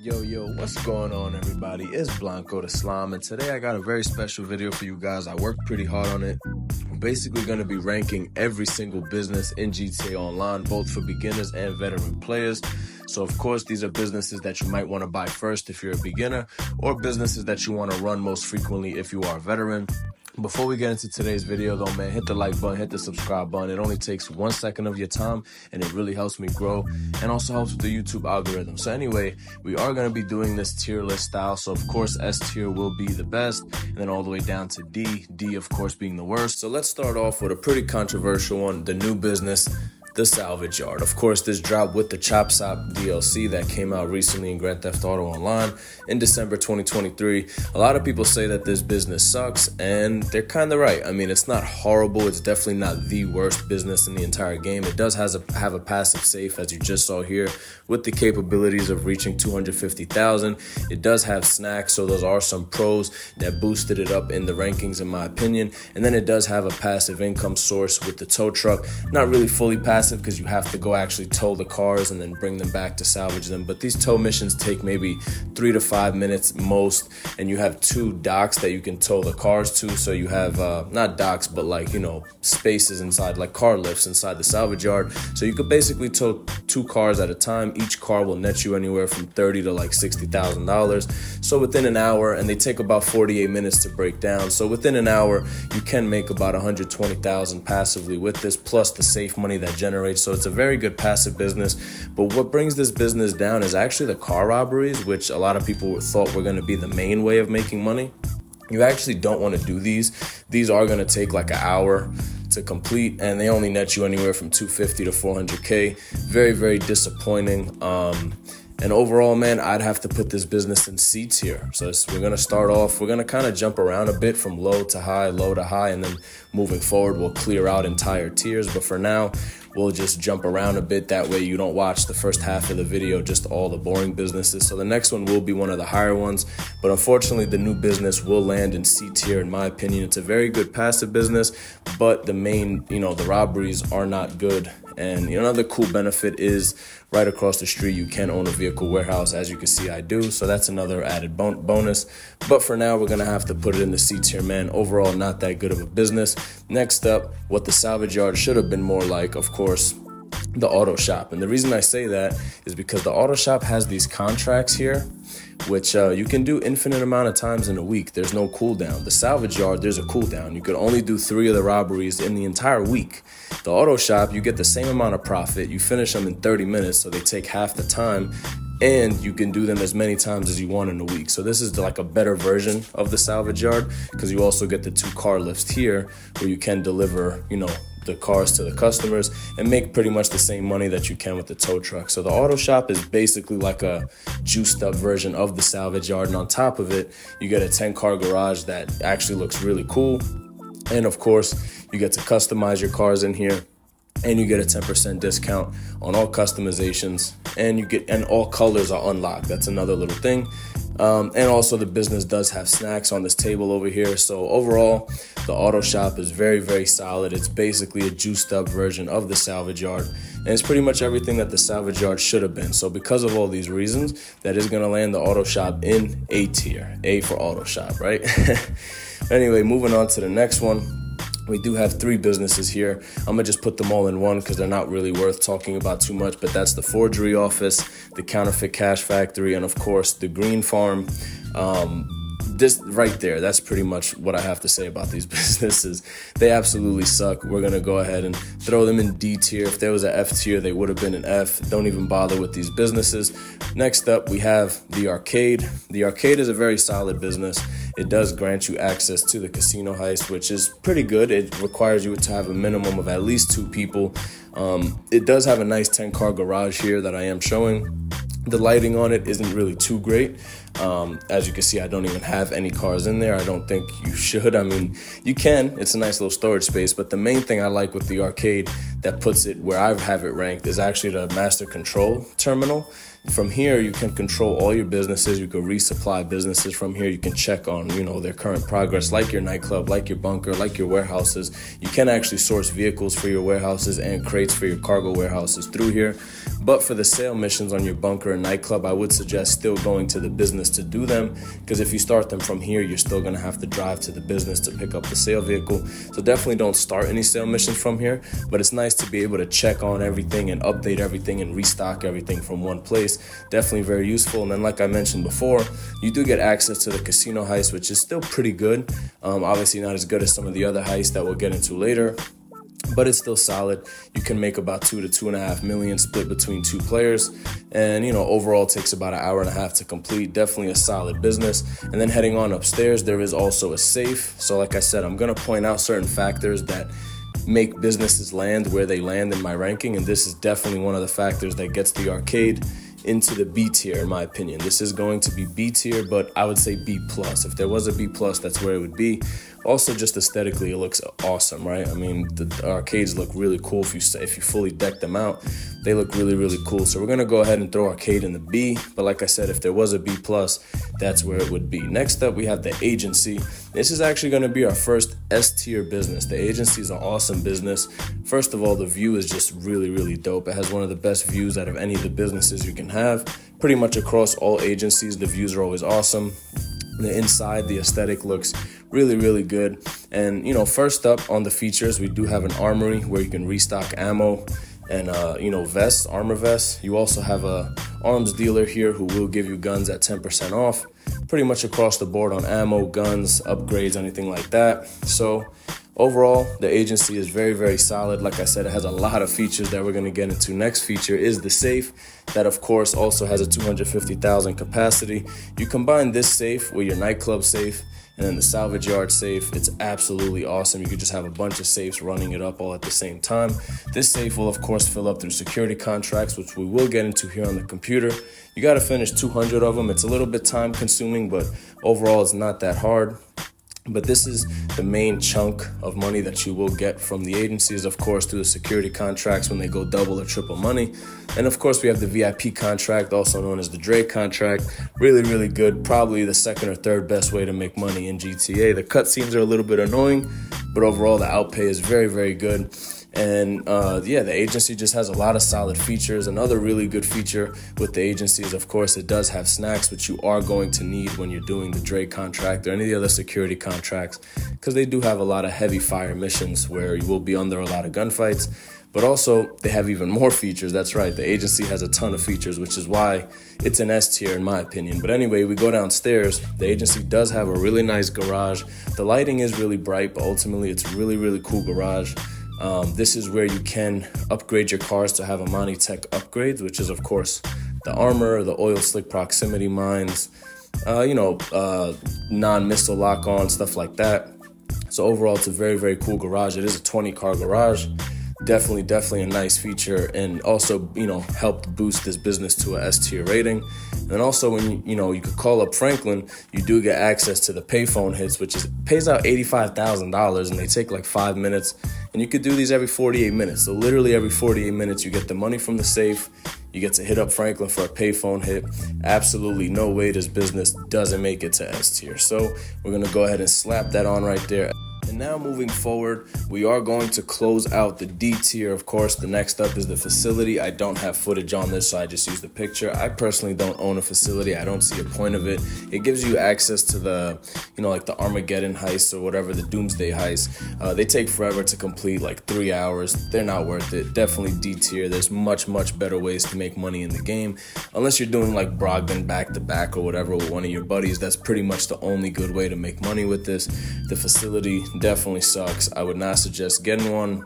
Yo, what's going on, everybody? It's Blanco the Slime, and today I got a very special video for you guys. I worked pretty hard on it. I'm basically going to be ranking every single business in GTA Online, both for beginners and veteran players. So, of course, these are businesses that you might want to buy first if you're a beginner, or businesses that you want to run most frequently if you are a veteran. Before we get into today's video though, man, hit the like button, hit the subscribe button. It only takes 1 second of your time and it really helps me grow and also helps with the YouTube algorithm. So anyway, we are going to be doing this tier list style. So of course, S tier will be the best and then all the way down to D of course being the worst. So let's start off with a pretty controversial one, the new business, the Salvage Yard. Of course, this dropped with the Chop Stop DLC that came out recently in Grand Theft Auto Online in December 2023. A lot of people say that this business sucks, and they're kind of right. I mean, it's not horrible. It's definitely not the worst business in the entire game. It does have a passive safe, as you just saw here, with the capabilities of reaching 250,000. It does have snacks, so those are some pros that boosted it up in the rankings, in my opinion. And then it does have a passive income source with the tow truck. Not really fully passive, because you have to go actually tow the cars and then bring them back to salvage them. But these tow missions take maybe 3 to 5 minutes most, and you have 2 docks that you can tow the cars to. So you have not docks, but spaces inside, like car lifts inside the salvage yard. So you could basically tow 2 cars at a time. Each car will net you anywhere from $30,000 to like $60,000. So within an hour, and they take about 48 minutes to break down. So within an hour, you can make about $120,000 passively with this, plus the safe money that generates. So it's a very good passive business. But what brings this business down is actually the car robberies, which a lot of people thought were going to be the main way of making money. You actually don't want to do these. These are going to take like an hour to complete, and they only net you anywhere from 250 to 400K. Very, very disappointing. And overall, man, I'd have to put this business in C tier. So we're going to start off, we're going to kind of jump around a bit from low to high, and then moving forward, we'll clear out entire tiers. But for now, we'll just jump around a bit. That way you don't watch the first half of the video, just all the boring businesses. So the next one will be one of the higher ones. But unfortunately, the new business will land in C tier, in my opinion. It's a very good passive business, but the main, the robberies are not good. And another cool benefit is right across the street, you can own a vehicle warehouse. As you can see, I do. So that's another added bonus. But for now, we're going to have to put it in the C tier, man. Overall, not that good of a business. Next up, what the salvage yard should have been more like, of course, the auto shop. And the reason I say that is because the auto shop has these contracts here, which you can do infinite amount of times in a week. There's no cooldown. The salvage yard, there's a cooldown. You could only do 3 of the robberies in the entire week. The auto shop, you get the same amount of profit. You finish them in 30 minutes, so they take half the time, and you can do them as many times as you want in a week. So this is like a better version of the salvage yard, because you also get the 2 car lifts here where you can deliver, the cars to the customers and make pretty much the same money that you can with the tow truck. So the auto shop is basically like a juiced up version of the salvage yard. And on top of it, you get a 10-car garage that actually looks really cool. And of course, you get to customize your cars in here, and you get a 10% discount on all customizations, and all colors are unlocked. That's another little thing. And also the business does have snacks on this table over here. So overall, the auto shop is very, very solid. It's basically a juiced up version of the salvage yard. And it's pretty much everything that the salvage yard should have been. So because of all these reasons, that is going to land the auto shop in A tier. A for auto shop, right? Anyway, moving on to the next one. We do have 3 businesses here. I'm going to just put them all in one because they're not really worth talking about too much. But that's the forgery office, the counterfeit cash factory, and of course, the green farm. This right there, that's pretty much what I have to say about these businesses. They absolutely suck. We're going to go ahead and throw them in D tier. If there was an F tier, they would have been an F. Don't even bother with these businesses. Next up, we have the arcade. The arcade is a very solid business. It does grant you access to the casino heist, which is pretty good. It requires you to have a minimum of at least 2 people. It does have a nice 10-car garage here that I am showing. The lighting on it isn't really too great. As you can see, I don't even have any cars in there. I don't think you should. I mean, you can. It's a nice little storage space. But the main thing I like with the arcade, that puts it where I have it ranked is actually the master control terminal. From here, you can control all your businesses. You can resupply businesses from here. You can check on, their current progress, like your nightclub, like your bunker, like your warehouses. You can actually source vehicles for your warehouses and crates for your cargo warehouses through here. But for the sale missions on your bunker and nightclub, I would suggest still going to the business to do them, because if you start them from here, you're still going to have to drive to the business to pick up the sale vehicle. So definitely don't start any sale missions from here, but it's nice to be able to check on everything and update everything and restock everything from one place. Definitely very useful. And then, like I mentioned before, you do get access to the casino heist, which is still pretty good. Obviously not as good as some of the other heists that we'll get into later, but it's still solid. You can make about $2 to $2.5 million split between 2 players. And, overall it takes about an hour and a half to complete. Definitely a solid business. And then heading on upstairs, there is also a safe. So like I said, I'm going to point out certain factors that make businesses land where they land in my ranking. And this is definitely one of the factors that gets the arcade into the B tier, in my opinion. This is going to be B tier, but I would say B plus. If there was a B plus, that's where it would be. Also, just aesthetically, it looks awesome, right? I mean, the arcades look really cool if you fully deck them out. They look really, really cool. So we're gonna go ahead and throw arcade in the B. But like I said, if there was a B plus, that's where it would be. Next up, we have the agency. This is actually gonna be our first S tier business. The agency is an awesome business. First of all, the view is just really, really dope. It has one of the best views out of any of the businesses you can have. Pretty much across all agencies, the views are always awesome. The inside, the aesthetic looks really, really good. And, first up on the features, we do have an armory where you can restock ammo and, vests, armor vests. You also have a arms dealer here who will give you guns at 10% off, pretty much across the board on ammo, guns, upgrades, anything like that. So overall, the agency is very, very solid. Like I said, it has a lot of features that we're going to get into. Next feature is the safe. That, of course, also has a 250,000 capacity. You combine this safe with your nightclub safe and then the salvage yard safe. It's absolutely awesome. You could just have a bunch of safes running it up all at the same time. This safe will, of course, fill up through security contracts, which we will get into here on the computer. You got to finish 200 of them. It's a little bit time consuming, but overall, it's not that hard. But this is the main chunk of money that you will get from the agencies, of course, through the security contracts when they go double or triple money. And of course, we have the VIP contract, also known as the Drake contract. Really, really good. Probably the second or third best way to make money in GTA. The cutscenes are a little bit annoying, but overall, the outpay is very, very good. And the agency just has a lot of solid features. Another really good feature with the agency is, of course, it does have snacks, which you are going to need when you're doing the Drake contract or any of the other security contracts, because they do have a lot of heavy fire missions where you will be under a lot of gunfights. But also, they have even more features. That's right, the agency has a ton of features, which is why it's an S tier in my opinion. But anyway, we go downstairs. The agency does have a really nice garage. The lighting is really bright, but ultimately it's a really, really cool garage. This is where you can upgrade your cars to have Amani Tech upgrades, which is, of course, the armor, the oil slick proximity mines, non-missile lock-on, stuff like that. So overall, it's a very, very cool garage. It is a 20-car garage. Definitely a nice feature, and also, helped boost this business to a S tier rating. And also, when you could call up Franklin, you do get access to the payphone hits, which pays out $85,000, and they take like 5 minutes. And you could do these every 48 minutes. So literally every 48 minutes, you get the money from the safe. You get to hit up Franklin for a payphone hit. Absolutely no way this business doesn't make it to S tier. So we're gonna go ahead and slap that on right there. And now moving forward, we are going to close out the D tier. Of course, the next up is the facility. I don't have footage on this, so I just used the picture. I personally don't own a facility. I don't see a point of it. It gives you access to the, like the Armageddon heist or whatever, the Doomsday heist. They take forever to complete, like 3 hours. They're not worth it. Definitely D tier. There's much, much better ways to make money in the game. Unless you're doing like Brogdon back-to-back or whatever with one of your buddies, that's pretty much the only good way to make money with this. The facility definitely sucks. I would not suggest getting one.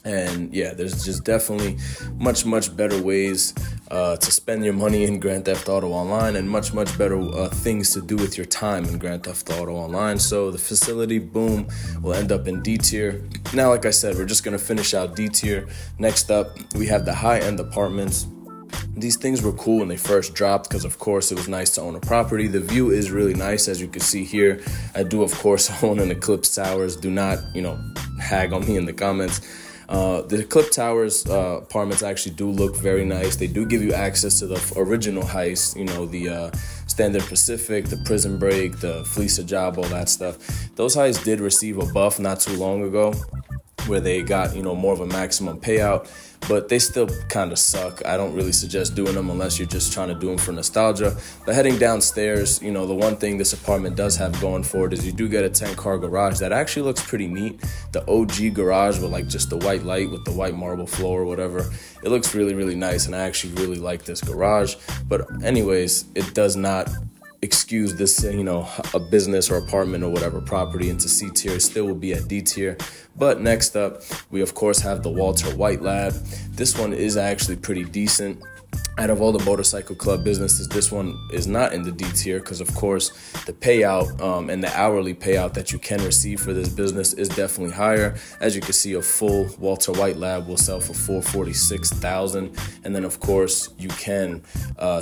And yeah, there's just definitely much better ways to spend your money in Grand Theft Auto Online, and much better things to do with your time in Grand Theft Auto Online. So the facility, boom, will end up in D tier. Now, like I said, we're just going to finish out D tier. Next up, we have the high-end apartments. These things were cool when they first dropped because, of course, it was nice to own a property. The view is really nice, as you can see here. I do, of course, own an Eclipse Towers. Do not, hag on me in the comments. The Clip Towers apartments actually do look very nice. They do give you access to the original heist, the Standard Pacific, the Prison Break, the Fleece Job, all that stuff. Those heists did receive a buff not too long ago, where they got, more of a maximum payout, but they still kind of suck. I don't really suggest doing them unless you're just trying to do them for nostalgia. But heading downstairs, the one thing this apartment does have going for it is you do get a 10-car garage that actually looks pretty neat. The OG garage with like just the white light with the white marble floor or whatever. It looks really, really nice, and I actually really like this garage. But anyways, it does not excuse this, a business or apartment or whatever property into C tier. It still will be at D tier. But next up, we of course have the Walter White Lab. This one is actually pretty decent. Out of all the motorcycle club businesses, this one is not in the D tier because, of course, the payout and the hourly payout that you can receive for this business is definitely higher. As you can see, a full Walter White Lab will sell for $446,000, and then, of course, you can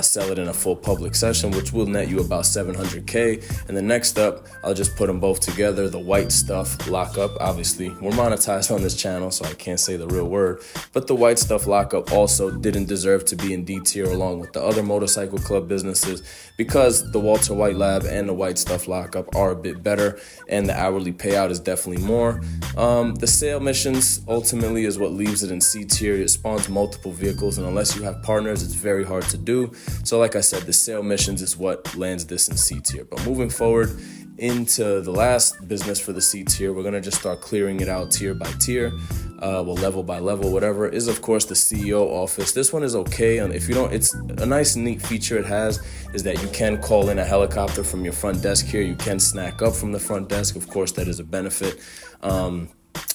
sell it in a full public session, which will net you about $700K. And then next up, I'll just put them both together. The White Stuff Lockup. Obviously, we're monetized on this channel, so I can't say the real word, but the White Stuff Lockup also didn't deserve to be in D tier along with the other motorcycle club businesses because the Walter White Lab and the White Stuff Lockup are a bit better, and the hourly payout is definitely more. The sale missions ultimately is what leaves it in C tier. It spawns multiple vehicles, and unless you have partners, it's very hard to do. So like I said, the sale missions is what lands this in C tier. But moving forward into the last business for the C tier, we're gonna just start clearing it out tier by tier. Level by level, whatever, is of course the CEO office. This one is okay, and if you don't, it's a nice neat feature it has is that you can call in a helicopter from your front desk here. You can snack up from the front desk. Of course, that is a benefit.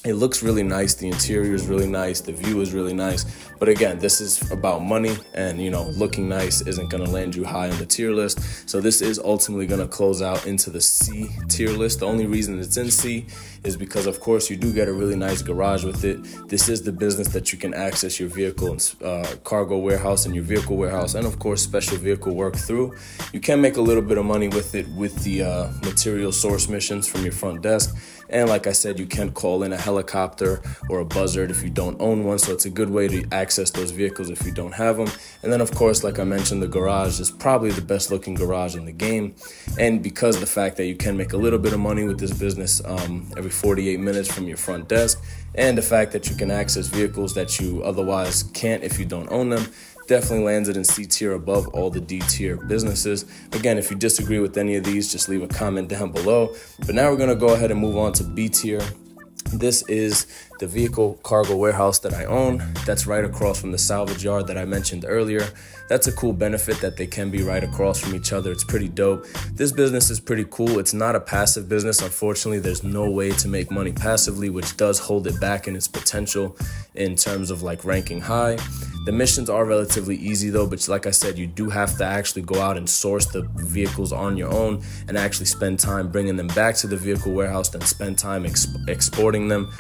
It looks really nice. The interior is really nice. The view is really nice. But again, this is about money, and looking nice isn't going to land you high on the tier list. So this is ultimately going to close out into the C tier list. The only reason it's in C is because, of course, you do get a really nice garage with it. This is the business that you can access your vehicle and cargo warehouse and your vehicle warehouse, and of course special vehicle work through. You can make a little bit of money with it with the material source missions from your front desk. And like I said, you can call in a helicopter or a buzzard if you don't own one. So it's a good way to access those vehicles if you don't have them. And then, of course, like I mentioned, the garage is probably the best looking garage in the game. And because of the fact that you can make a little bit of money with this business every 48 minutes from your front desk, and the fact that you can access vehicles that you otherwise can't if you don't own them, definitely lands it in C tier above all the D tier businesses. Again, if you disagree with any of these, just leave a comment down below. But now we're going to go ahead and move on to B tier. This is the vehicle cargo warehouse that I own. That's right across from the salvage yard that I mentioned earlier. That's a cool benefit that they can be right across from each other. It's pretty dope. This business is pretty cool. It's not a passive business. Unfortunately, there's no way to make money passively, which does hold it back in its potential in terms of like ranking high. The missions are relatively easy though, but like I said, you do have to actually go out and source the vehicles on your own and actually spend time bringing them back to the vehicle warehouse, then spend time exporting them.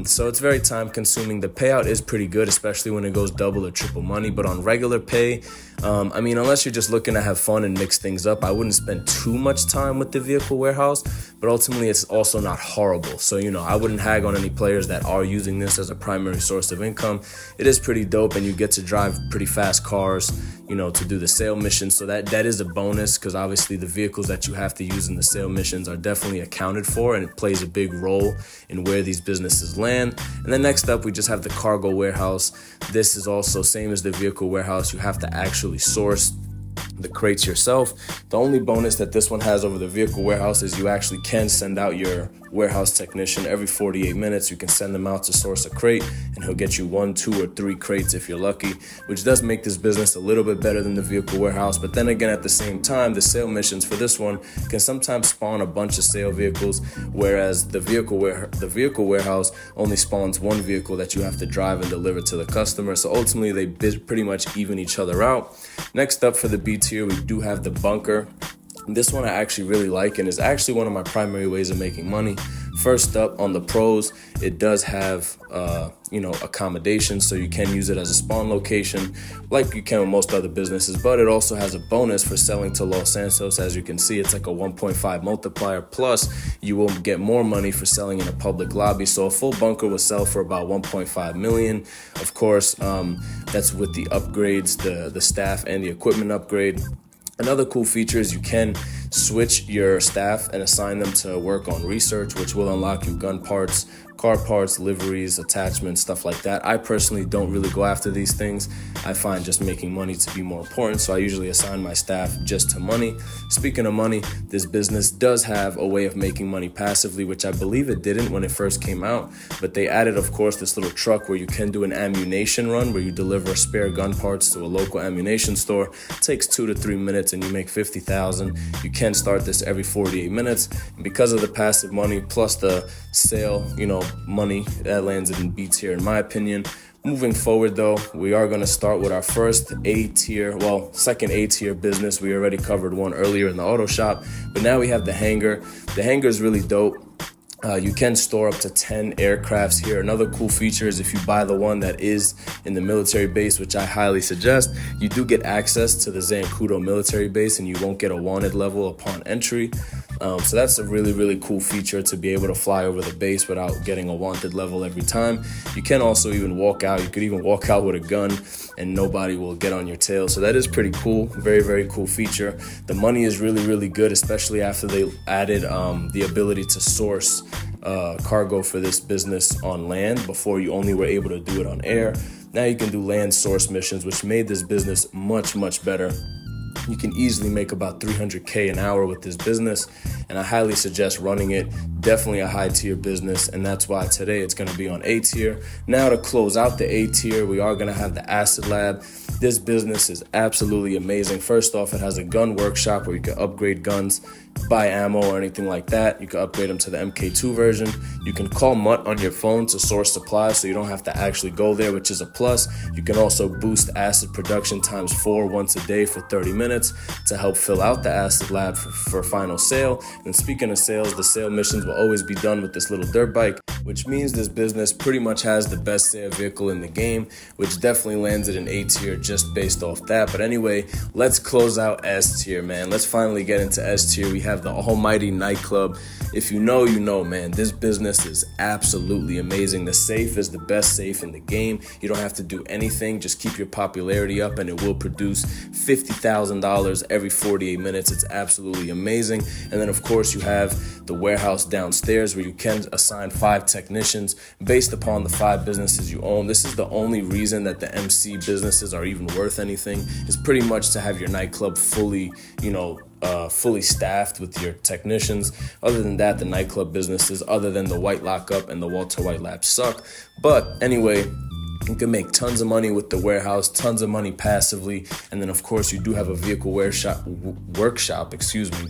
So it's very time consuming. The payout is pretty good, especially when it goes double or triple money, but on regular pay, I mean, unless you're just looking to have fun and mix things up, I wouldn't spend too much time with the vehicle warehouse, but ultimately it's also not horrible. So, I wouldn't hag on any players that are using this as a primary source of income. It is pretty dope, and you get to drive pretty fast cars, to do the sale missions. So that is a bonus, because obviously the vehicles that you have to use in the sale missions are definitely accounted for, and it plays a big role in where these businesses land. And then next up, we just have the cargo warehouse. This is also same as the vehicle warehouse. You have to actually source the crates yourself. The only bonus that this one has over the vehicle warehouse is you actually can send out your warehouse technician every 48 minutes. You can send them out to source a crate, and he'll get you 1, 2, or 3 crates if you're lucky, which does make this business a little bit better than the vehicle warehouse. But then again, at the same time, the sale missions for this one can sometimes spawn a bunch of sale vehicles, whereas the vehicle warehouse only spawns one vehicle that you have to drive and deliver to the customer. So ultimately, they pretty much even each other out. Next up for the B tier, we do have the bunker. This one I actually really like and is actually one of my primary ways of making money. First up, on the pros, it does have, accommodations, so you can use it as a spawn location like you can with most other businesses, but it also has a bonus for selling to Los Santos. As you can see, it's like a 1.5 multiplier, plus you will get more money for selling in a public lobby. So a full bunker will sell for about 1.5 million. Of course, that's with the upgrades, the staff and the equipment upgrade. Another cool feature is you can switch your staff and assign them to work on research, which will unlock you gun parts, car parts, liveries, attachments, stuff like that. I personally don't really go after these things. I find just making money to be more important, so I usually assign my staff just to money. Speaking of money, this business does have a way of making money passively, which I believe it didn't when it first came out, but they added, of course, this little truck where you can do an ammunition run where you deliver spare gun parts to a local ammunition store. It takes 2 to 3 minutes and you make $50,000. You can start this every 48 minutes. And because of the passive money plus the sale, money, that lands it in B tier in my opinion. Moving forward though, we are going to start with our first second A tier business. We already covered one earlier in the auto shop, but now we have the hangar. The hangar is really dope. You can store up to 10 aircrafts here. Another cool feature is if you buy the one that is in the military base, which I highly suggest, you do get access to the Zancudo military base and you won't get a wanted level upon entry. So that's a really, really cool feature, to be able to fly over the base without getting a wanted level every time. You can also even walk out. You could even walk out with a gun and nobody will get on your tail. So that is pretty cool. Very, very cool feature. The money is really, really good, especially after they added the ability to source cargo for this business on land. Before, you only were able to do it on air. Now you can do land source missions, which made this business much, much better. You can easily make about $300K an hour with this business, and I highly suggest running it. Definitely a high tier business, and that's why today it's going to be on A tier. Now, to close out the A tier, we are going to have the Acid Lab. This business is absolutely amazing. First off, it has a gun workshop where you can upgrade guns, buy ammo or anything like that. You can upgrade them to the MK2 version. You can call Mutt on your phone to source supplies, so you don't have to actually go there, which is a plus. You can also boost acid production ×4 once a day for 30 minutes to help fill out the Acid Lab for final sale. And speaking of sales, the sale missions will always be done with this little dirt bike, which means this business pretty much has the best sale vehicle in the game, which definitely lands it in A tier just based off that. But anyway, let's close out S tier, man. Let's finally get into S tier. We have the almighty nightclub. If you know, you know, man. This business is absolutely amazing. The safe is the best safe in the game. You don't have to do anything. Just keep your popularity up and it will produce $50,000 every 48 minutes. It's absolutely amazing. And then, of course, you have the warehouse downstairs where you can assign 5 technicians based upon the 5 businesses you own. This is the only reason that the MC businesses are even worth anything, is pretty much to have your nightclub fully staffed with your technicians. Other than that, the nightclub businesses, other than the White Lockup and the Walter White Lab, suck. But anyway, you can make tons of money with the warehouse, tons of money passively, and then of course you do have a vehicle workshop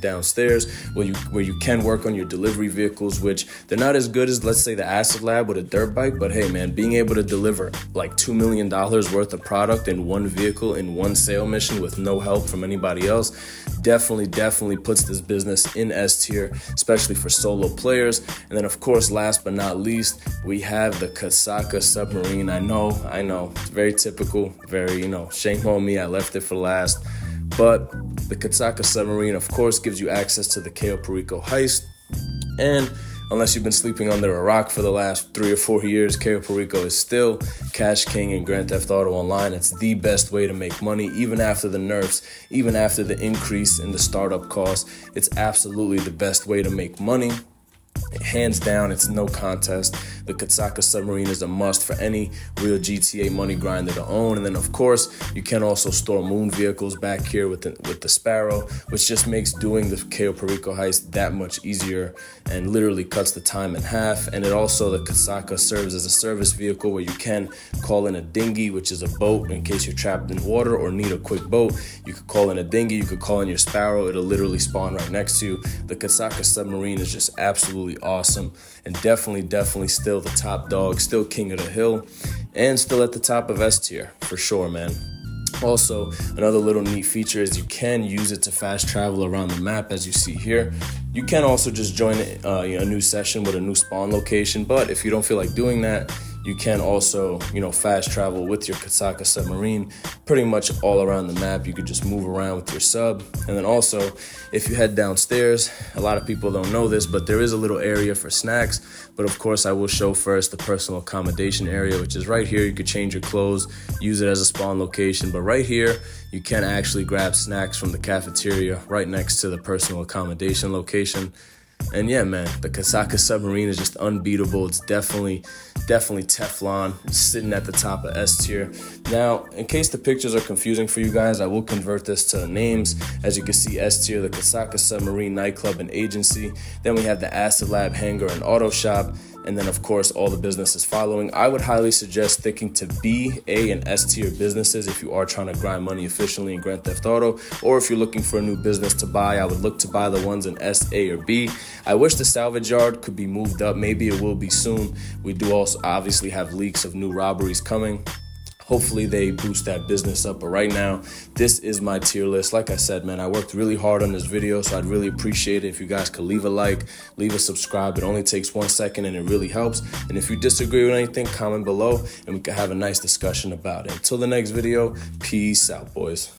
downstairs where you can work on your delivery vehicles, which they're not as good as, let's say, the Acid Lab with a dirt bike, but hey man, being able to deliver like $2 million worth of product in one vehicle in one sale mission with no help from anybody else definitely puts this business in S tier, especially for solo players. And then of course, last but not least, we have the Kosatka submarine. I know, it's very typical, shame on me, I left it for last. But the Kosatka submarine, of course, gives you access to the Cayo Perico heist. And unless you've been sleeping under a rock for the last 3 or 4 years, Cayo Perico is still Cash King in Grand Theft Auto Online. It's the best way to make money, even after the nerfs, even after the increase in the startup cost. It's absolutely the best way to make money. Hands down, it's no contest. The Kosatka submarine is a must for any real GTA money grinder to own. And then, of course, you can also store moon vehicles back here with the Sparrow, which just makes doing the Cayo Perico heist that much easier and literally cuts the time in half. And it also, the Kosatka serves as a service vehicle where you can call in a dinghy, which is a boat in case you're trapped in water or need a quick boat. You could call in a dinghy, you could call in your Sparrow, it'll literally spawn right next to you. The Kosatka submarine is just absolutely awesome, and definitely still the top dog, still king of the hill, and still at the top of S tier for sure, man. Also, another little neat feature is you can use it to fast travel around the map, as you see here. You can also just join a new session with a new spawn location, but if you don't feel like doing that, you can also, fast travel with your Kosatka submarine pretty much all around the map. You could just move around with your sub. And then also, if you head downstairs, a lot of people don't know this, but there is a little area for snacks. But of course, I will show first the personal accommodation area, which is right here. You could change your clothes, use it as a spawn location. But right here, you can actually grab snacks from the cafeteria right next to the personal accommodation location. And yeah, man, the Kosatka submarine is just unbeatable. It's definitely Teflon. It's sitting at the top of S tier. Now, in case the pictures are confusing for you guys, I will convert this to names. As you can see, S tier, the Kosatka submarine nightclub and agency. Then we have the Acid Lab hangar and auto shop. And then, of course, all the businesses following. I would highly suggest sticking to B, A, and S tier businesses if you are trying to grind money efficiently in Grand Theft Auto. Or if you're looking for a new business to buy, I would look to buy the ones in S, A, or B. I wish the salvage yard could be moved up. Maybe it will be soon. We do also obviously have leaks of new robberies coming. Hopefully they boost that business up. But right now, this is my tier list. Like I said, man, I worked really hard on this video, so I'd really appreciate it if you guys could leave a like, leave a subscribe. It only takes 1 second and it really helps. And if you disagree with anything, comment below and we can have a nice discussion about it. Until the next video, peace out, boys.